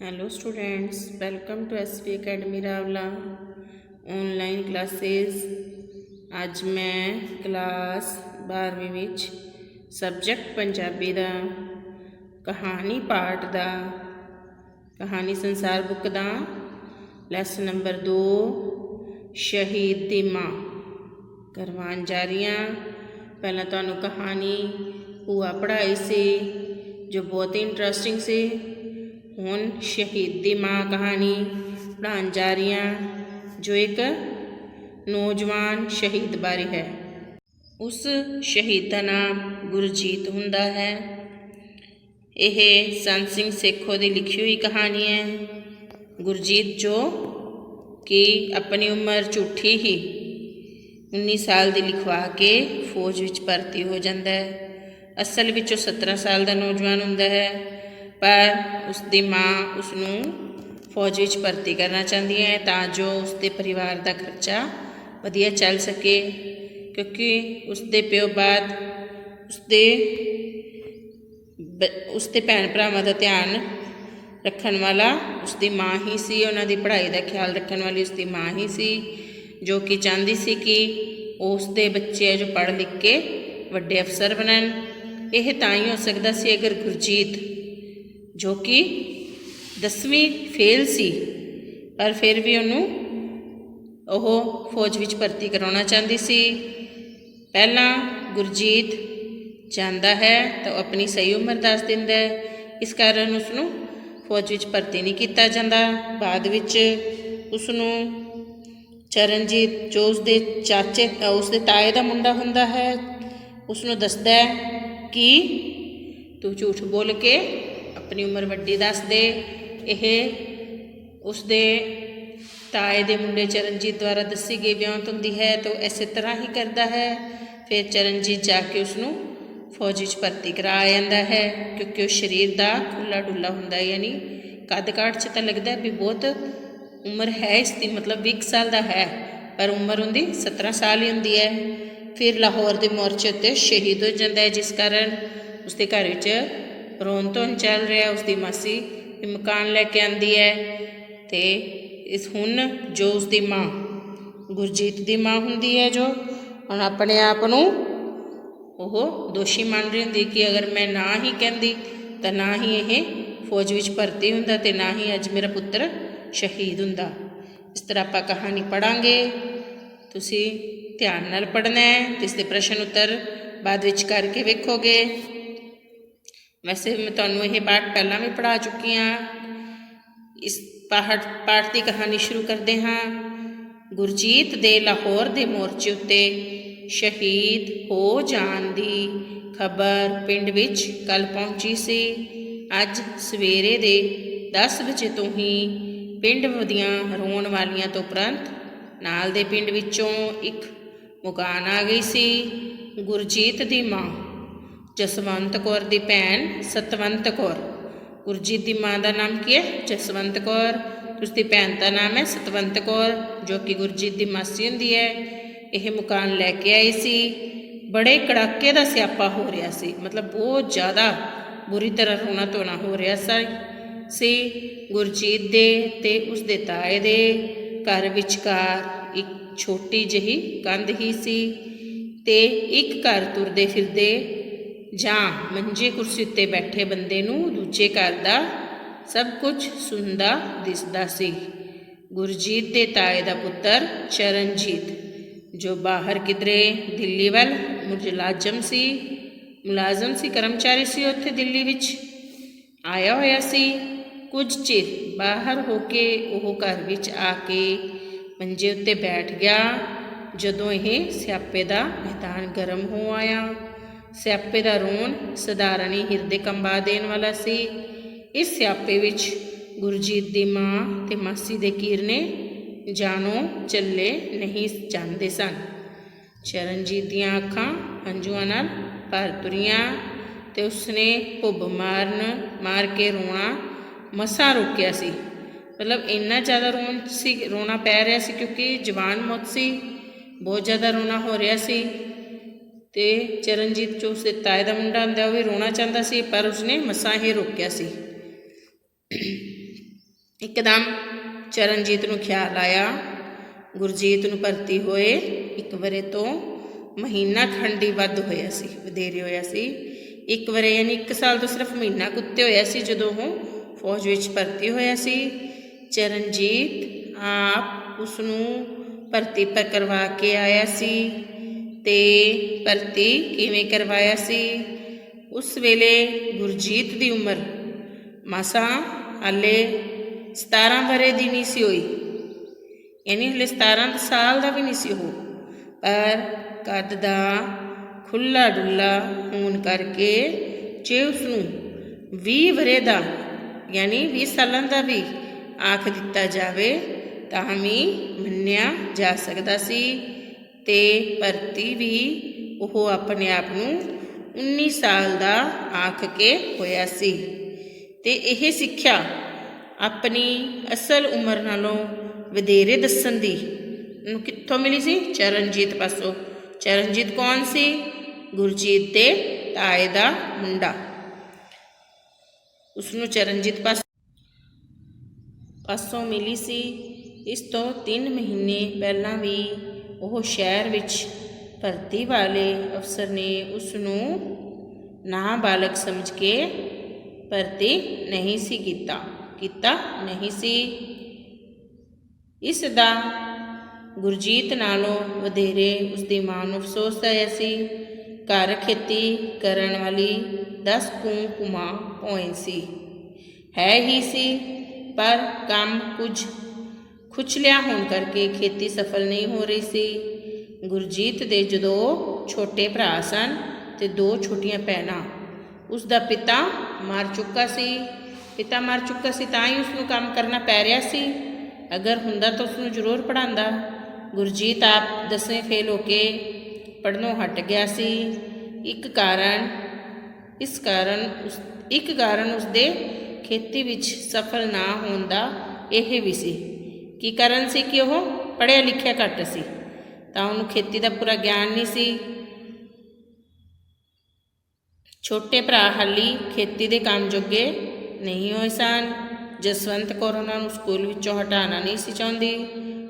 Hello students, welcome to SV academy Rawla online classes. ਅੱਜ ਮੈਂ class 12ਵੀਂ ਵਿੱਚ सब्जेक्ट पंजाबी ਦਾ कहानी पाठ ਦਾ कहानी संसार बुक ਦਾ ਲੈਸਨ नंबर 2 शहीद दी मां करवान जा रही हाँ। पहला तुहानू कहानी भूआ पढ़ाई सी जो बहुत ही इंटरस्टिंग सी। हुण शहीद दी मां कहानी पढ़ान जा रही हाँ जो एक नौजवान शहीद बारे है। उस शहीद का नाम गुरजीत हुंदा है। यह संत सिंह सेखों की लिखी हुई कहानी है। गुरजीत जो कि अपनी उम्र झूठी ही 19 साल की लिखवा के फौज विच भर्ती हो जाता है। असल विचों 17 साल का नौजवान हुंदा है, पर उसकी माँ उसनू फौज विच भर्ती करना चाहती है ताजो उसके परिवार का खर्चा वधिया चल सके, क्योंकि उसके प्यो बाद उसके भैन भरावां का ध्यान रखन वाला उसकी माँ ही सी। उन्हां दी पढ़ाई का ख्याल रखने वाली उसकी माँ ही सी, जो कि चाहती सी कि उसके बच्चे जो पढ़ लिख के वड्डे अफसर बनन। यह तां ही हो सकता सी अगर गुरजीत जो कि 10वीं फेल सी, पर फिर भी उन्होंने फौज विच भर्ती करवाना चाहती सी। पहला गुरजीत जाता है तो अपनी सही उम्र दस दिंदा है, इस कारण उसनू फौज विच भर्ती नहीं किया जाता। बाद विच उसनू चरणजीत जो उसके चाचे उसके ताए का मुंडा हुंदा है उसनू दसदा है कि तू झूठ बोल के अपनी उम्र वड्डी दस दे। यह उसके ताए के मुंडे चरणजीत द्वारा दसी गई ब्यांत होंदी है, तो इस तरह ही करता है। फिर चरणजीत जाके उसनू फौज विच भर्ती करा जाता है, क्योंकि उस शरीर का खुला डुला हुंदा है, यानी कद काठ च तो लगता है भी बहुत उम्र है इसकी, मतलब 20 साल का है, पर उम्र उनकी 17 साल ही होंदी है। फिर लाहौर के मोर्चे उत्ते शहीद हो जाता है, जिस कारण उसके घर विच रोन धोन चल रहा। उसकी मासी मकान लैके आती है, तो इस हुण जो उसकी माँ गुरजीत की माँ हुंदी है जो हुण अपने आप नूं दोषी मान रही होंदी कि अगर मैं ना ही कहती तो ना ही ये फौज विच भर्ती हुंदा ते ना ही अज मेरा पुत्र शहीद हुंदा। इस तरह आपां कहानी पढ़ांगे, तुसीं ध्यान नाल पढ़ना है, इसके प्रश्न उत्तर बाद विच करके वेखोगे। वैसे मैं तुहानूं यह पाठ पहला भी पढ़ा चुकी हाँ। इस पाठ की कहानी शुरू करते हाँ। गुरजीत दे लाहौर के मोर्चे उत्ते शहीद हो जाण दी खबर पिंड विच कल पहुंची सी। अज सवेरे दे 10 बजे तो ही पिंड वदियां रोण वालियां तो उपरंत नाल दे पिंड विचों एक मुकान आ गई सी। गुरजीत दी मां जसवंत कौर दी भैन सतवंत कौर, गुरजीत दी मां का नाम की है जसवंत कौर, उसकी भैन का नाम है सतवंत कौर, जो कि गुरजीत की मासी हुंदी है। यह मकान लैके आई सी। बड़े कड़ाके का स्यापा हो रहा सी, मतलब बहुत ज़्यादा बुरी तरह रोना धोना हो रहा सी। गुरजीत दे ते उसदे ताए दे घर विचकार एक छोटी जही कंध ही सी, ते एक घर तुरदे फिरदे जां मंजे कुर्सी उत्ते बैठे बंदे नूं दूजे घर दा सब कुछ सुनदा दिसदा सी। गुरजीत दे ताए दा पुत्तर चरणजीत जो बाहर किधरे दिल्ली वल मुलाजम सी कर्मचारी सी, उत्थे दिल्ली विच आया होया सी। कुछ चिर बाहर होके वो घर विच आके मंजे उत्ते बैठ गया। जदों यह स्यापे का मैदान गर्म हो आया, स्यापे का रोन सधारण ही हिरदे कंबा देने वाला सी। इस स्यापे विच गुरजीत की माँ ते मासी दे कीरने जानो चले नहीं जाते सन। चरणजीत दियां अखां हंझुआं नाल भर तुरियां, ते उसने भुब मार के रोना मसां रोकिया सी। मतलब इन्ना ज़्यादा रोना पै रहा सी, क्योंकि जवान मौत सी, बहुत ज़्यादा रोना हो रहा सी। ते चरणजीत जो उसके ताए का मुंडा हुंदा वह भी रोना चाहता सी, पर उसने मसां ही रोकिया सी। ਇੱਕਦਮ ਚਰਨਜੀਤ ਨੂੰ ਖਿਆਲ ਆਇਆ ਗੁਰਜੀਤ ਨੂੰ ਭਰਤੀ ਹੋਏ 1 ਵਰ੍ਹੇ ਤੋਂ ਮਹੀਨਾ ਖੰਡ ਹੀ ਵੱਧ ਹੋਇਆ ਸੀ, ਵਧੇਰੇ ਹੋਇਆ ਸੀ। 1 ਵਰ੍ਹੇ ਯਾਨੀ 1 ਸਾਲ ਤੋਂ ਸਿਰਫ ਮਹੀਨਾ ਕੁੱਤੇ ਹੋਇਆ ਸੀ ਜਦੋਂ ਉਹ ਫੌਜ ਵਿੱਚ ਭਰਤੀ ਹੋਇਆ ਸੀ। ਚਰਨਜੀਤ ਆਪ ਉਸ ਨੂੰ ਭਰਤੀ ਪਰ ਕਰਵਾ ਕੇ ਆਇਆ ਸੀ। ਤੇ ਭਰਤੀ ਕਿਵੇਂ ਕਰਵਾਇਆ ਸੀ? ਉਸ ਵੇਲੇ ਗੁਰਜੀਤ ਦੀ ਉਮਰ ਮਸਾਂ ਹਾਲੇ 17 ਵਰ੍ਹੇ ਦੀ ਨਹੀਂ ਸੀ ਹੋਈ, ਯਾਨੀ ਹਲੇ 17 ਸਾਲ ਦਾ ਵੀ ਨਹੀਂ ਸੀ ਉਹ, ਪਰ ਕੱਦ ਦਾ ਖੁੱਲ੍ਹਾ ਡੁੱਲਾ ਹੋਣ ਕਰਕੇ ਜੇ ਉਸਨੂੰ 20 ਵਰ੍ਹੇ ਦਾ ਯਾਨੀ 20 ਸਾਲਾਂ ਦਾ ਵੀ ਆਖ ਦਿੱਤਾ ਜਾਵੇ ਤਾਂ ਵੀ ਮੰਨਿਆ ਜਾ ਸਕਦਾ ਸੀ। ਤੇ ਭਰਤੀ ਵੀ ਉਹ ਆਪਣੇ ਆਪ ਨੂੰ 19 ਸਾਲ ਦਾ ਆਖ ਕੇ ਹੋਇਆ ਸੀ। ਤੇ ਇਹ ਸਿੱਖਿਆ ਆਪਣੀ ਅਸਲ ਉਮਰ ਨਾਲੋਂ ਵਧੇਰੇ ਦੱਸਣ ਦੀ ਉਹਨੂੰ ਕਿੱਥੋਂ ਮਿਲੀ ਸੀ? ਚਰਨਜੀਤ ਪਾਸੋਂ। ਚਰਨਜੀਤ ਕੌਣ ਸੀ? ਗੁਰਜੀਤ ਦੇ ਤਾਏ ਦਾ ਮੁੰਡਾ। ਉਸਨੂੰ ਚਰਨਜੀਤ ਪਾਸੋਂ ਮਿਲੀ ਸੀ। ਇਸ ਤੋਂ 3 ਮਹੀਨੇ ਪਹਿਲਾਂ ਵੀ ਉਹ ਸ਼ਹਿਰ ਵਿੱਚ ਭਰਤੀ ਵਾਲੇ ਅਫਸਰ ਨੇ ਉਸ ਨੂੰ ਨਾਬਾਲਗ ਸਮਝ ਕੇ ਭਰਤੀ ਨਹੀਂ ਸੀ ਕੀਤਾ ਨਹੀਂ ਸੀ। ਇਸ ਦਾ ਗੁਰਜੀਤ ਨਾਲੋਂ ਵਧੇਰੇ ਉਸਦੀ ਮਾਂ ਨੂੰ ਅਫਸੋਸ ਆਇਆ ਸੀ। ਘਰ ਖੇਤੀ ਕਰਨ ਵਾਲੀ 10 ਕੁ ਭੋਏ ਸੀ, ਹੈ ਹੀ ਸੀ, ਪਰ ਕੰਮ ਕੁਝ ਖੁਚਲਿਆ ਹੋਣ ਕਰਕੇ ਖੇਤੀ ਸਫਲ ਨਹੀਂ ਹੋ ਰਹੀ ਸੀ। ਗੁਰਜੀਤ ਦੇ ਜਦੋਂ ਛੋਟੇ ਭਰਾ ਸਨ ਤੇ 2 ਛੋਟੀਆਂ ਭੈਣਾਂ। ਉਸ ਦਾ ਪਿਤਾ ਮਰ ਚੁੱਕਾ ਸੀ ਤਾਂ ਹੀ ਉਸਨੂੰ ਕੰਮ ਕਰਨਾ ਪੈ ਰਿਹਾ ਸੀ। ਅਗਰ ਹੁੰਦਾ ਤਾਂ ਉਸਨੂੰ ਜ਼ਰੂਰ ਪੜ੍ਹਾਉਂਦਾ। ਗੁਰਜੀਤ ਆਪ 10ਵੇਂ ਫੇਲ ਹੋ ਕੇ ਪੜ੍ਹਨੋਂ ਹਟ ਗਿਆ ਸੀ। ਇੱਕ ਕਾਰਨ ਉਸਦੇ ਖੇਤੀ ਵਿੱਚ ਸਫਲ ਨਾ ਹੋਣ ਦਾ ਇਹ ਵੀ ਸੀ। ਕੀ ਕਾਰਨ ਸੀ? ਕਿ ਉਹ ਪੜ੍ਹਿਆ ਲਿਖਿਆ ਘੱਟ ਸੀ, ਤਾਂ ਉਹਨੂੰ ਖੇਤੀ ਦਾ ਪੂਰਾ ਗਿਆਨ ਨਹੀਂ ਸੀ। ਛੋਟੇ ਭਰਾ ਹਾਲੀ ਖੇਤੀ ਦੇ ਕੰਮ ਜੋਗੇ ਨਹੀਂ ਹੋਏ ਸਨ। ਜਸਵੰਤ ਕੌਰ ਉਹਨਾਂ ਨੂੰ ਸਕੂਲ ਵਿੱਚੋਂ ਹਟਾਉਣਾ ਨਹੀਂ ਸੀ ਚਾਹੁੰਦੀ।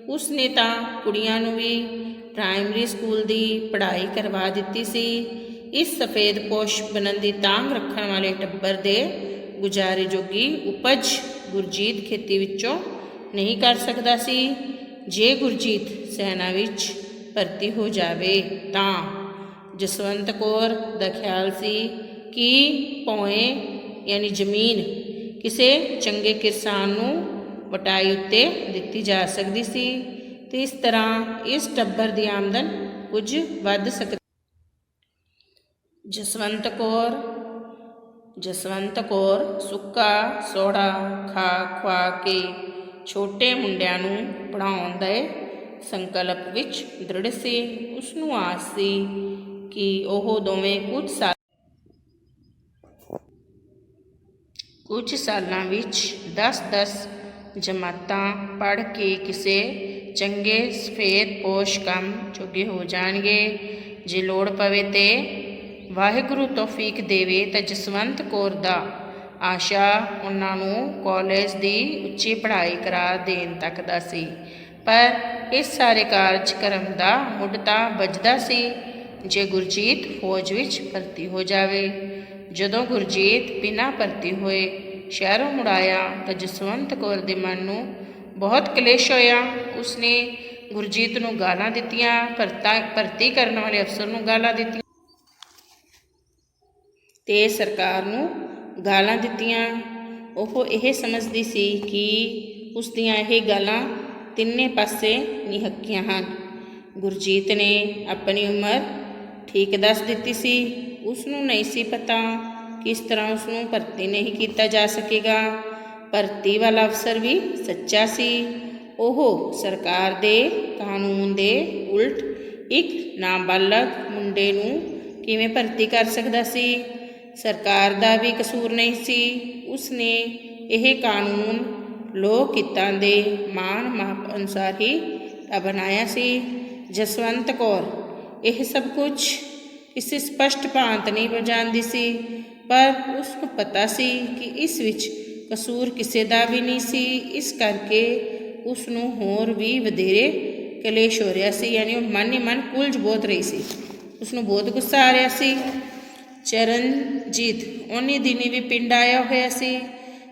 ਉਸ ਨੇ ਤਾਂ ਕੁੜੀਆਂ ਨੂੰ ਵੀ ਪ੍ਰਾਇਮਰੀ ਸਕੂਲ ਦੀ ਪੜ੍ਹਾਈ ਕਰਵਾ ਦਿੱਤੀ ਸੀ। ਇਸ ਸਫੇਦ ਪੋਸ਼ ਬਣਨ ਦੀ ਤਾਂਘ ਰੱਖਣ ਵਾਲੇ ਟੱਬਰ ਦੇ ਗੁਜ਼ਾਰੇ ਜੋਗੀ ਉਪਜ ਗੁਰਜੀਤ ਖੇਤੀ ਵਿੱਚੋਂ ਨਹੀਂ ਕਰ ਸਕਦਾ ਸੀ। ਜੇ ਗੁਰਜੀਤ ਸੈਨਾ ਵਿੱਚ ਭਰਤੀ ਹੋ ਜਾਵੇ ਤਾਂ ਜਸਵੰਤ ਕੌਰ ਦਾ ਖਿਆਲ ਸੀ ਕਿ ਭੋਏ ਯਾਨੀ ਜ਼ਮੀਨ ਕਿਸੇ ਚੰਗੇ ਕਿਸਾਨ ਨੂੰ ਵਟਾਈ ਉੱਤੇ ਦਿੱਤੀ ਜਾ ਸਕਦੀ ਸੀ ਤੇ ਇਸ ਤਰ੍ਹਾਂ ਇਸ ਟੱਬਰ ਦੀ ਆਮਦਨ ਕੁਝ ਵੱਧ ਸਕਦੀ। ਜਸਵੰਤ ਕੌਰ ਸੁੱਕਾ ਸੋੜਾ ਖਾ ਕੇ ਛੋਟੇ ਮੁੰਡਿਆਂ ਨੂੰ ਪੜ੍ਹਾਉਣ ਦੇ ਸੰਕਲਪ ਵਿੱਚ ਦ੍ਰਿੜ ਸੀ। ਉਸ ਨੂੰ ਆਸ ਸੀ ਕਿ ਉਹ ਦੋਵੇਂ ਕੁਝ ਸਾਲਾਂ ਵਿੱਚ 10-10 ਜਮਾਤਾਂ ਪੜ੍ਹ ਕੇ ਕਿਸੇ ਚੰਗੇ ਸਫੇਦ ਪੋਸ਼ ਕੰਮ ਜੋਗੇ ਹੋ ਜਾਣਗੇ। ਜੇ ਲੋੜ ਪਵੇ ਤੇ ਵਾਹਿਗੁਰੂ ਤੌਫੀਕ ਦੇਵੇ ਤਾਂ ਜਸਵੰਤ ਕੌਰ ਦਾ ਆਸ਼ਾ ਉਹਨਾਂ ਨੂੰ ਕਾਲਜ ਦੀ ਉੱਚੀ ਪੜ੍ਹਾਈ ਕਰਾ ਦੇਣ ਤੱਕ ਦਾ ਸੀ। ਪਰ ਇਸ ਸਾਰੇ ਕਾਰਜਕ੍ਰਮ ਦਾ ਮੁੱਢ ਤਾਂ ਵੱਜਦਾ ਸੀ ਜੇ ਗੁਰਜੀਤ ਫੌਜ ਵਿੱਚ ਭਰਤੀ ਹੋ ਜਾਵੇ। ਜਦੋਂ ਗੁਰਜੀਤ ਬਿਨਾਂ ਭਰਤੀ ਹੋਏ ਸ਼ਹਿਰੋਂ ਮੁੜ ਆਇਆ ਤਾਂ ਜਸਵੰਤ ਕੌਰ ਦੇ ਮਨ ਨੂੰ ਬਹੁਤ ਕਲੇਸ਼ ਹੋਇਆ। ਉਸਨੇ ਗੁਰਜੀਤ ਨੂੰ ਗਾਲਾਂ ਦਿੱਤੀਆਂ, ਭਰਤੀ ਕਰਨ ਵਾਲੇ ਅਫਸਰ ਨੂੰ ਗਾਲਾਂ ਦਿੱਤੀਆਂ ਤੇ ਸਰਕਾਰ ਨੂੰ ਗਾਲਾਂ ਦਿੱਤੀਆਂ। ਉਹ ਇਹ ਸਮਝਦੀ ਸੀ ਕਿ ਉਸ ਦੀਆਂ ਇਹ ਗਾਲਾਂ ਤਿੰਨੇ ਪਾਸੇ ਨਿਹੱਕੀਆਂ ਹਨ। ਗੁਰਜੀਤ ਨੇ ਆਪਣੀ ਉਮਰ ਠੀਕ ਦੱਸ ਦਿੱਤੀ ਸੀ। ਉਸ ਨੂੰ ਨਹੀਂ ਸੀ ਪਤਾ ਕਿਸ ਤਰ੍ਹਾਂ ਉਸ ਨੂੰ ਭਰਤੀ ਨਹੀਂ ਕੀਤਾ ਜਾ ਸਕੇਗਾ। ਭਰਤੀ ਵਾਲਾ ਅਫਸਰ ਵੀ ਸੱਚਾ ਸੀ। ਉਹ ਸਰਕਾਰ ਦੇ ਕਾਨੂੰਨ ਦੇ ਉਲਟ ਇੱਕ ਨਾਬਾਲਗ ਮੁੰਡੇ ਨੂੰ ਕਿਵੇਂ ਭਰਤੀ ਕਰ ਸਕਦਾ ਸੀ? ਸਰਕਾਰ ਦਾ ਵੀ ਕਸੂਰ ਨਹੀਂ ਸੀ। ਉਸ ਨੇ ਇਹ ਕਾਨੂੰਨ ਲੋਕ ਹਿੱਤਾਂ ਦੇ ਮਾਣ ਮਾਪ ਅਨੁਸਾਰ ਹੀ ਬਣਾਇਆ ਸੀ। ਜਸਵੰਤ ਕੌਰ ਇਹ ਸਭ ਕੁਝ ਕਿਸੇ ਸਪਸ਼ਟ ਭਾਂਤ ਨਹੀਂ ਜਾਣਦੀ ਸੀ, ਪਰ ਉਸ ਨੂੰ ਪਤਾ ਸੀ ਕਿ ਇਸ ਵਿੱਚ ਕਸੂਰ ਕਿਸੇ ਦਾ ਵੀ ਨਹੀਂ ਸੀ। ਇਸ ਕਰਕੇ ਉਸ ਨੂੰ ਹੋਰ ਵੀ ਵਧੇਰੇ ਕਲੇਸ਼ ਹੋ ਰਿਹਾ ਸੀ, ਯਾਨੀ ਉਹ ਮਨ ਹੀ ਮਨ ਉਲਝ ਬਹੁਤ ਰਹੀ ਸੀ। ਉਸ ਨੂੰ ਬਹੁਤ ਗੁੱਸਾ ਆ ਰਿਹਾ ਸੀ। ਚਰਨਜੀਤ ਉਨੀ ਦਿਨੀ ਵੀ ਪਿੰਡ ਆਇਆ ਹੋਇਆ ਸੀ।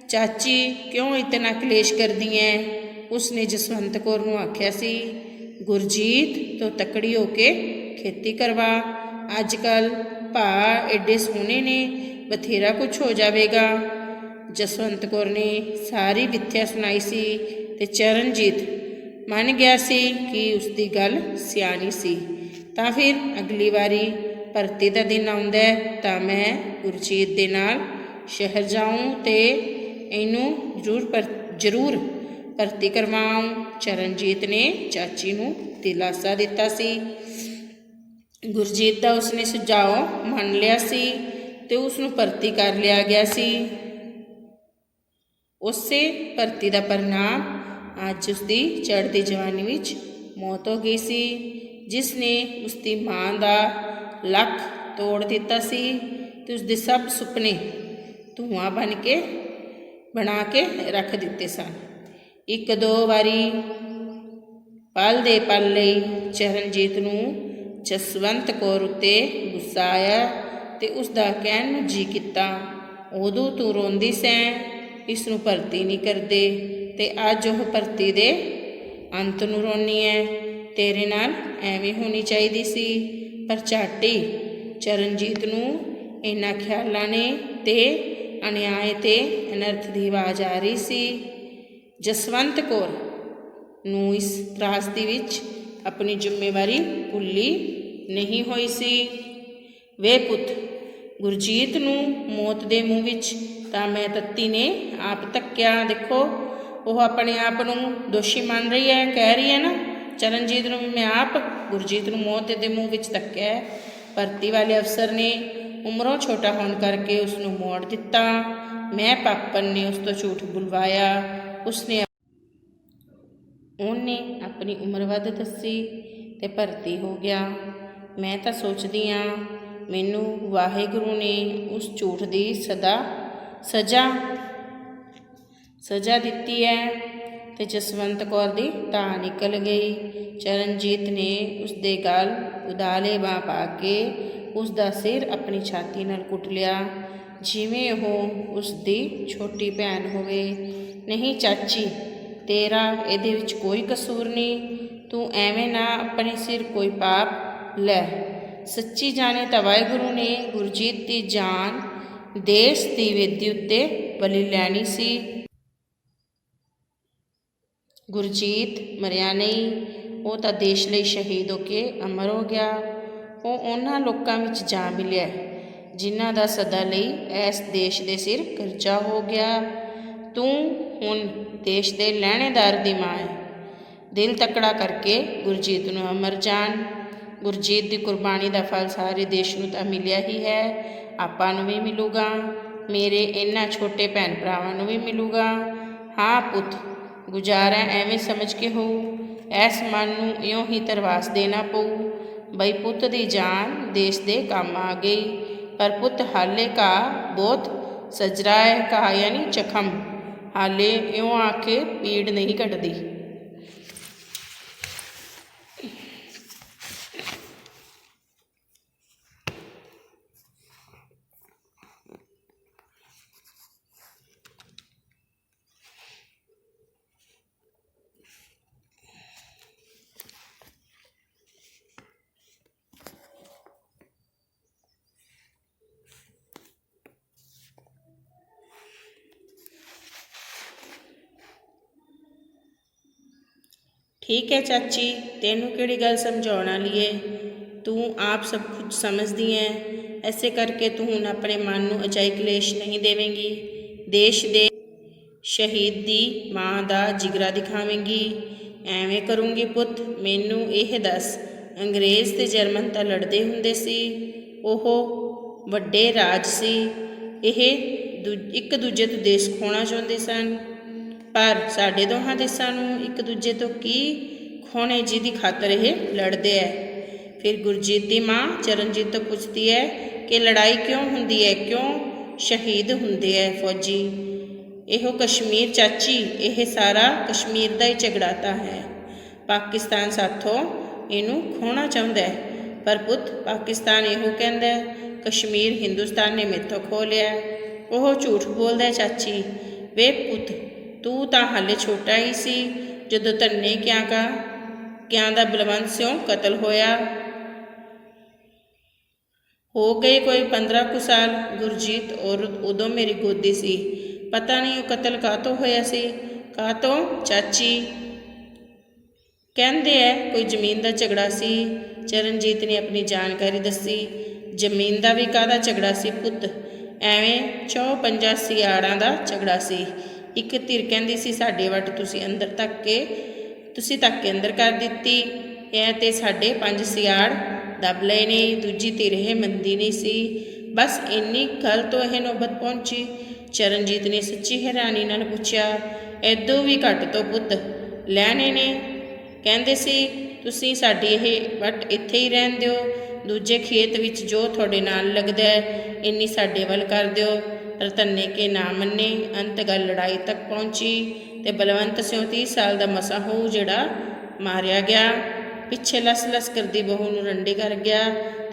ਚਾਚੀ ਕਿਉਂ ਇਤਨਾ ਕਲੇਸ਼ ਕਰਦੀ ਐ? ਉਸਨੇ ਜਸਵੰਤ ਕੌਰ ਨੂੰ ਆਖਿਆ ਸੀ। ਗੁਰਜੀਤ ਤੋਂ ਤਕੜੀ ਹੋ ਕੇ ਖੇਤੀ ਕਰਵਾ, ਅੱਜ ਕੱਲ੍ਹ ਭਾਅ ਐਡੇ ਸੋਹਣੇ ਨੇ, ਬਥੇਰਾ ਕੁਛ ਹੋ ਜਾਵੇਗਾ। ਜਸਵੰਤ ਕੌਰ ਨੇ ਸਾਰੀ ਵਿਥਿਆ ਸੁਣਾਈ ਸੀ ਤੇ ਚਰਨਜੀਤ ਮੰਨ ਗਿਆ ਸੀ ਕਿ ਉਸਦੀ ਗੱਲ ਸਿਆਣੀ ਸੀ। ਤਾਂ ਫਿਰ ਅਗਲੀ ਵਾਰੀ ਭਰਤੀ ਦਾ ਦਿਨ ਆਉਂਦਾ ਤਾਂ ਮੈਂ ਗੁਰਜੀਤ ਦੇ ਨਾਲ ਸ਼ਹਿਰ ਜਾਊਂ ਤੇ ਇਹਨੂੰ ਜ਼ਰੂਰ ਭਰਤੀ ਕਰਵਾਊਂ। ਚਰਨਜੀਤ ਨੇ ਚਾਚੀ ਨੂੰ ਦਿਲਾਸਾ ਦਿੱਤਾ ਸੀ। ਗੁਰਜੀਤ ਦਾ ਉਸਨੇ ਸੁਝਾਅ ਮੰਨ ਲਿਆ ਸੀ ਤੇ ਉਸ ਨੂੰ ਭਰਤੀ ਕਰ ਲਿਆ ਗਿਆ ਸੀ। ਉਸੇ ਭਰਤੀ ਦਾ परिणाम ਅੱਜ ਉਸਦੀ ਚੜ੍ਹਦੀ ਜਵਾਨੀ ਵਿੱਚ ਮੌਤ ਹੋ ਗਈ ਸੀ, ਜਿਸ ਨੇ ਉਸਦੀ ਮਾਂ ਦਾ ਲੱਕ ਤੋੜ ਦਿੱਤਾ ਸੀ ਤੇ ਉਸਦੇ ਸਭ ਸੁਪਨੇ ਧੂਆਂ ਬਣਾ ਕੇ ਰੱਖ ਦਿੱਤੇ ਸਨ। ਇੱਕ ਦੋ ਵਾਰੀ ਪਲ ਦੇ ਪਲ ਲਈ ਚਰਨਜੀਤ ਨੂੰ ਜਸਵੰਤ ਕੌਰ ਉੱਤੇ ਗੁੱਸਾ ਆਇਆ ਤੇ ਉਸਦਾ ਕਹਿਣ ਨੂੰ ਜੀ ਕੀਤਾ, ਉਦੋਂ ਤੂੰ ਰੋਂਦੀ ਸੈਂ, ਇਸ ਨੂੰ ਭਰਤੀ ਨਹੀਂ ਕਰਦੇ ਤੇ ਅੱਜ ਉਹ ਭਰਤੀ ਦੇ ਅੰਤ ਨੂੰ ਰੋਨੀ ਹੈ। ਤੇਰੇ ਨਾਲ ਐਵੇਂ ਹੋਣੀ ਚਾਹੀਦੀ ਸੀ। ਪਰ ਝਾਟੀ ਚਰਨਜੀਤ ਨੂੰ ਇਹਨਾਂ ਖਿਆਲਾਂ ਨੇ ਤੇ ਅਨਿਆਏ ਤੇ ਅਨਰਥ ਦੀ ਆਵਾਜ਼ ਆ ਰਹੀ ਸੀ। ਜਸਵੰਤ ਕੌਰ ਨੂੰ ਇਸ ਤਰਾਸਦੀ ਵਿੱਚ ਆਪਣੀ ਜ਼ਿੰਮੇਵਾਰੀ ਭੁੱਲੀ ਨਹੀਂ ਹੋਈ ਸੀ। ਵੇ ਪੁੱਤ, ਗੁਰਜੀਤ ਨੂੰ ਮੌਤ ਦੇ ਮੂੰਹ ਵਿੱਚ ਤਾਂ ਮੈਂ ਤੱਤੀ ਨੇ ਆਪ ਧੱਕਿਆ। ਦੇਖੋ, ਉਹ ਆਪਣੇ ਆਪ ਨੂੰ ਦੋਸ਼ੀ ਮੰਨ ਰਹੀ ਹੈ, ਕਹਿ ਰਹੀ ਹੈ ਨਾ ਚਰਨਜੀਤ ਨੂੰ ਵੀ ਮੈਂ ਆਪ ਗੁਰਜੀਤ ਨੂੰ ਮੌਤ ਦੇ ਮੂੰਹ ਵਿੱਚ ਧੱਕਿਆ ਹੈ। ਭਰਤੀ ਵਾਲੇ ਅਫਸਰ ਨੇ ਉਮਰੋਂ ਛੋਟਾ ਹੋਣ ਕਰਕੇ ਉਸ ਨੂੰ ਮੋੜ ਦਿੱਤਾ। ਮੈਂ ਪਾਪਨ ਨੇ ਉਸ ਤੋਂ ਝੂਠ ਬੁਲਵਾਇਆ। ਉਹਨੇ ਆਪਣੀ ਉਮਰ ਵੱਧ ਦੱਸੀ ਤੇ ਭਰਤੀ ਹੋ ਗਿਆ। ਮੈਂ ਤਾਂ ਸੋਚਦੀ ਹਾਂ ਮੈਨੂੰ ਵਾਹਿਗੁਰੂ ਨੇ ਉਸ ਝੂਠ ਦੀ ਸਜ਼ਾ ਦਿੱਤੀ ਹੈ। ਤੇ ਜਸਵੰਤ ਕੌਰ ਦੀ ਧਾਰ ਨਿਕਲ ਗਈ। ਚਰਨਜੀਤ ਨੇ ਉਸਦੇ ਗਲ ਉਦਾਲੇ ਬਾਂਹ ਪਾ ਕੇ ਉਸਦਾ ਸਿਰ ਆਪਣੀ ਛਾਤੀ ਨਾਲ ਕੁੱਟ ਲਿਆ, ਜਿਵੇਂ ਉਹ ਉਸਦੀ ਛੋਟੀ ਭੈਣ ਹੋਵੇ। ਨਹੀਂ ਚਾਚੀ, ਤੇਰਾ ਇਹਦੇ ਵਿੱਚ ਕੋਈ ਕਸੂਰ ਨਹੀਂ। ਤੂੰ ਐਵੇਂ ਨਾ ਆਪਣੇ ਸਿਰ ਕੋਈ ਪਾਪ ਲੈ। ਸੱਚੀ ਜਾਣੇ ਤਾਂ ਵਾਹਿਗੁਰੂ ਨੇ ਗੁਰਜੀਤ ਦੀ ਜਾਨ ਦੇਸ਼ ਦੀ ਵੇਦੀ ਉੱਤੇ ਬਲੀ ਲੈਣੀ ਸੀ। ਗੁਰਜੀਤ ਮਰਿਆ ਨਹੀਂ, ਉਹ ਤਾਂ ਦੇਸ਼ ਲਈ ਸ਼ਹੀਦ ਹੋ ਕੇ ਅਮਰ ਹੋ ਗਿਆ। ਉਹ ਉਹਨਾਂ ਲੋਕਾਂ ਵਿੱਚ ਜਾ ਮਿਲਿਆ ਜਿਨ੍ਹਾਂ ਦਾ ਸਦਾ ਲਈ ਇਸ ਦੇਸ਼ ਦੇ ਸਿਰ ਕਰਜ਼ਾ ਹੋ ਗਿਆ। ਤੂੰ ਹੁਣ ਦੇਸ਼ ਦੇ ਲਹਿਣੇਦਾਰ ਦੀ ਮਾਂ ਹੈ। ਦਿਲ ਤਕੜਾ ਕਰਕੇ ਗੁਰਜੀਤ ਨੂੰ ਅਮਰ ਜਾਣ। ਗੁਰਜੀਤ ਦੀ ਕੁਰਬਾਨੀ ਦਾ ਫਲ ਸਾਰੇ ਦੇਸ਼ ਨੂੰ ਤਾਂ ਮਿਲਿਆ ਹੀ ਹੈ, ਆਪਾਂ ਨੂੰ ਵੀ ਮਿਲੂਗਾ, ਮੇਰੇ ਇਹਨਾਂ ਛੋਟੇ ਭੈਣ ਭਰਾਵਾਂ ਨੂੰ ਵੀ ਮਿਲੂਗਾ। ਹਾਂ ਪੁੱਤ, ਗੁਜ਼ਾਰਾ ਐਵੇਂ ਸਮਝ ਕੇ ਹੋਊ, ਇਸ ਮਨ ਨੂੰ ਇਉਂ ਹੀ ਧਰਵਾਸ ਦੇਣਾ ਪਊ ਬਈ ਪੁੱਤ ਦੀ ਜਾਨ ਦੇਸ਼ ਦੇ ਕੰਮ ਆ ਗਈ। ਪਰ ਪੁੱਤ ਹਾਲੇ ਘਾਹ ਬਹੁਤ ਸਜਰਾ ਹੈ, ਘਾਹ ਯਾਨੀ ਜ਼ਖਮ ਹਾਲੇ ਇਉਂ ਆ ਕੇ ਪੀੜ ਨਹੀਂ ਘਟਦੀ। ਠੀਕ ਹੈ ਚਾਚੀ, ਤੈਨੂੰ ਕਿਹੜੀ ਗੱਲ ਸਮਝਾਉਣ ਵਾਲੀ ਹੈ? ਤੂੰ ਆਪ ਸਭ ਕੁਝ ਸਮਝਦੀ ਹੈ, ਐਸੇ ਕਰਕੇ ਤੂੰ ਹੁਣ ਆਪਣੇ ਮਨ ਨੂੰ ਅਜਾਈ ਕਲੇਸ਼ ਨਹੀਂ ਦੇਵੇਂਗੀ। ਦੇਸ਼ ਦੇ ਸ਼ਹੀਦ ਦੀ ਮਾਂ ਦਾ ਜਿਗਰਾ ਦਿਖਾਵੇਂਗੀ। ਐਵੇਂ ਕਰੂੰਗੀ ਪੁੱਤ। ਮੈਨੂੰ ਇਹ ਦੱਸ, ਅੰਗਰੇਜ਼ ਤੇ ਜਰਮਨ ਤਾਂ ਲੜਦੇ ਹੁੰਦੇ ਸੀ, ਉਹ ਵੱਡੇ ਰਾਜ ਸੀ, ਇਹ ਇੱਕ ਦੂਜੇ ਤੋਂ ਦੇਸ਼ ਖੋਣਾ ਚਾਹੁੰਦੇ ਸਨ। ਪਰ ਸਾਡੇ ਦੋਹਾਂ ਦੇਸ਼ਾਂ ਨੂੰ ਇੱਕ ਦੂਜੇ ਤੋਂ ਕੀ ਖੋਣੇ ਜਿਹਦੀ ਖਾਤਰ ਇਹ ਲੜਦੇ ਹੈ। ਫਿਰ ਗੁਰਜੀਤ ਦੀ ਮਾਂ ਚਰਨਜੀਤ ਤੋਂ ਪੁੱਛਦੀ ਹੈ ਕਿ ਲੜਾਈ ਕਿਉਂ ਹੁੰਦੀ ਹੈ, ਕਿਉਂ ਸ਼ਹੀਦ ਹੁੰਦੇ ਹੈ ਫੌਜੀ? ਇਹੋ ਕਸ਼ਮੀਰ ਚਾਚੀ, ਇਹ ਸਾਰਾ ਕਸ਼ਮੀਰ ਦਾ ਹੀ ਝਗੜਾਤਾ ਹੈ। ਪਾਕਿਸਤਾਨ ਸਾਥੋਂ ਇਹਨੂੰ ਖੋਹਣਾ ਚਾਹੁੰਦਾ ਹੈ। ਪਰ ਪੁੱਤ ਪਾਕਿਸਤਾਨ ਇਹੋ ਕਹਿੰਦਾ ਹੈ ਕਸ਼ਮੀਰ ਹਿੰਦੁਸਤਾਨ ਨੇ ਮੈਥੋਂ ਖੋਹ ਲਿਆ। ਉਹ ਝੂਠ ਬੋਲਦਾ ਹੈ ਚਾਚੀ। ਵੇ ਪੁੱਤ ਤੂੰ ਤਾਂ ਹਾਲੇ ਛੋਟਾ ਹੀ ਸੀ ਜਦੋਂ ਧੰਨੇ ਕਿਆਂ ਦਾ ਬਲਵੰਤ ਸਿਉਂ ਕਤਲ ਹੋਇਆ। ਹੋ ਗਏ ਕੋਈ 15 ਕੁ ਸਾਲ ਗੁਰਜੀਤ, ਔਰ ਉਦੋਂ ਮੇਰੀ ਗੋਦੀ ਸੀ। ਪਤਾ ਨਹੀਂ ਉਹ ਕਤਲ ਕਾਹਤੋਂ ਹੋਇਆ ਸੀ। ਕਾਹਤੋਂ ਚਾਚੀ? ਕਹਿੰਦੇ ਐ ਕੋਈ ਜ਼ਮੀਨ ਦਾ ਝਗੜਾ ਸੀ। ਚਰਨਜੀਤ ਨੇ ਆਪਣੀ ਜਾਣਕਾਰੀ ਦੱਸੀ। ਜ਼ਮੀਨ ਦਾ ਵੀ ਕਾਹਦਾ ਝਗੜਾ ਸੀ ਪੁੱਤ? ਐਵੇਂ 54 ਸਿਆੜਾਂ ਦਾ ਝਗੜਾ ਸੀ। ਇੱਕ ਧਿਰ ਕਹਿੰਦੀ ਸੀ ਸਾਡੇ ਵੱਟ ਤੁਸੀਂ ਧੱਕ ਕੇ ਅੰਦਰ ਕਰ ਦਿੱਤੀ, ਇਹ ਤੇ ਸਾਡੇ 5 ਸਿਆੜ ਦੱਬ ਲਏ ਨੇ। ਦੂਜੀ ਧਿਰ ਇਹ ਮੰਨਦੀ ਨਹੀਂ ਸੀ। ਬਸ ਇੰਨੀ ਗੱਲ ਤੋਂ ਇਹ ਨੌਬਤ ਪਹੁੰਚੀ। ਚਰਨਜੀਤ ਨੇ ਸੱਚੀ ਹੈਰਾਨੀ ਨਾਲ ਪੁੱਛਿਆ, ਐਦੋਂ ਵੀ ਘੱਟ ਤੋਂ ਪੁੱਤ ਲੈਣੇ ਨੇ? ਕਹਿੰਦੇ ਸੀ ਤੁਸੀਂ ਸਾਡੀ ਇਹ ਵੱਟ ਇੱਥੇ ਹੀ ਰਹਿਣ ਦਿਓ, ਦੂਜੇ ਖੇਤ ਵਿੱਚ ਜੋ ਤੁਹਾਡੇ ਨਾਲ ਲੱਗਦਾ ਹੈ ਇੰਨੀ ਸਾਡੇ ਵੱਲ ਕਰ ਦਿਓ। ਪਰ ਧੰਨੇ ਕੇ ਨਾ ਮੰਨੇ। ਅੰਤ ਗੱਲ ਲੜਾਈ ਤੱਕ ਪਹੁੰਚੀ ਤੇ ਬਲਵੰਤ ਸਿਉਂ 30 ਸਾਲ ਦਾ ਮਸਾਂ ਹੋਊ ਜਿਹੜਾ ਮਾਰਿਆ ਗਿਆ। ਪਿੱਛੇ ਲਸ ਕਰਦੀ ਬਹੂ ਨੂੰ ਰੰਡੀ ਕਰ ਗਿਆ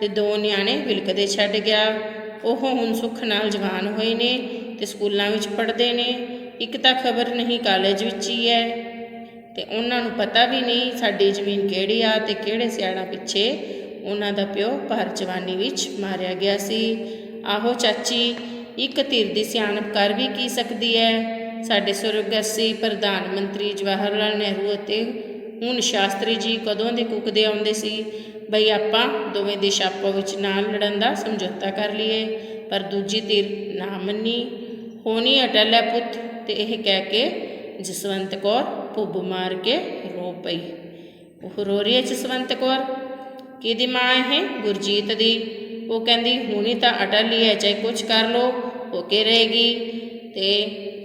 ਤੇ 2 ਨਿਆਣੇ ਵਿਲਕਦੇ ਛੱਡ ਗਿਆ। ਉਹ ਹੁਣ ਸੁੱਖ ਨਾਲ ਜਵਾਨ ਹੋਏ ਨੇ ਤੇ ਸਕੂਲਾਂ ਵਿੱਚ ਪੜ੍ਹਦੇ ਨੇ। ਇੱਕ ਤਾਂ ਖਬਰ ਨਹੀਂ ਕਾਲਜ ਵਿੱਚ ਹੀ ਹੈ ਤੇ ਉਹਨਾਂ ਨੂੰ ਪਤਾ ਵੀ ਨਹੀਂ ਸਾਡੀ ਜ਼ਮੀਨ ਕਿਹੜੀ ਆ ਤੇ ਕਿਹੜੇ ਸਿਆੜਾਂ ਪਿੱਛੇ ਉਹਨਾਂ ਦਾ ਪਿਓ ਭਰ ਜਵਾਨੀ ਵਿੱਚ ਮਾਰਿਆ ਗਿਆ ਸੀ। ਆਹੋ ਚਾਚੀ, ਇੱਕ ਧਿਰ ਦੀ ਸਿਆਣਪ ਕਰ ਵੀ ਕੀ ਸਕਦੀ ਹੈ। ਸਾਡੇ ਸੁਰਗਾਸੀ ਪ੍ਰਧਾਨ ਮੰਤਰੀ ਜਵਾਹਰ ਲਾਲ ਨਹਿਰੂ ਅਤੇ ਹੁਣ ਸ਼ਾਸਤਰੀ ਜੀ ਕਦੋਂ ਦੇ ਕੁੱਕਦੇ ਆਉਂਦੇ ਸੀ ਬਈ ਆਪਾਂ ਦੋਵੇਂ ਦੇਸ਼ ਆਪੋ ਵਿੱਚ ਨਾਲ ਲੜਨ ਦਾ ਸਮਝੌਤਾ ਕਰ ਲਈਏ। ਪਰ ਦੂਜੀ ਧਿਰ ਨਾ ਮੰਨੀ। ਹੋਣੀ ਅਟਲ ਹੈ ਪੁੱਤ। ਤੇ ਇਹ ਕਹਿ ਕੇ ਜਸਵੰਤ ਕੌਰ ਭੁੱਬ ਮਾਰ ਕੇ ਰੋ ਪਈ। ਉਹ ਰੋ ਰਹੀ ਹੈ ਜਸਵੰਤ ਕੌਰ। ਕਿਹਦੀ ਮਾਂ ਇਹ? ਗੁਰਜੀਤ ਦੀ। ਉਹ ਕਹਿੰਦੀ ਹੁਣੀ ਤਾਂ ਅਟਲ ਹੀ ਹੈ, ਚਾਹੇ ਕੁਛ ਕਰ ਲਓ ਹੋ ਕੇ ਰਹੇਗੀ ਤੇ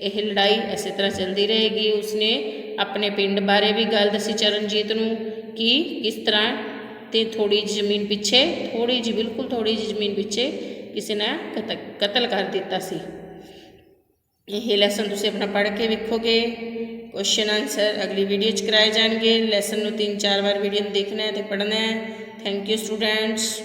ਇਹ ਲੜਾਈ ਇਸੇ ਤਰ੍ਹਾਂ ਚੱਲਦੀ ਰਹੇਗੀ। ਉਸਨੇ ਆਪਣੇ ਪਿੰਡ ਬਾਰੇ ਵੀ ਗੱਲ ਦੱਸੀ ਚਰਨਜੀਤ ਨੂੰ ਕਿ ਕਿਸ ਤਰ੍ਹਾਂ ਤੇ ਥੋੜ੍ਹੀ ਜਿਹੀ ਜ਼ਮੀਨ ਪਿੱਛੇ ਬਿਲਕੁਲ ਥੋੜ੍ਹੀ ਜਿਹੀ ਜ਼ਮੀਨ ਪਿੱਛੇ ਕਿਸੇ ਨੇ ਕਤਲ ਕਰ ਦਿੱਤਾ ਸੀ। ਇਹ ਲੈਸਨ ਤੁਸੀਂ ਆਪਣਾ ਪੜ੍ਹ ਕੇ ਵੇਖੋਗੇ। ਕੁਐਸਚਨ ਆਨਸਰ ਅਗਲੀ ਵੀਡੀਓ 'ਚ ਕਰਾਏ ਜਾਣਗੇ। ਲੈਸਨ ਨੂੰ 3-4 ਵਾਰ ਵੀਡੀਓ ਨੂੰ ਦੇਖਣਾ ਹੈ ਅਤੇ ਪੜ੍ਹਨਾ ਹੈ। Thank you students.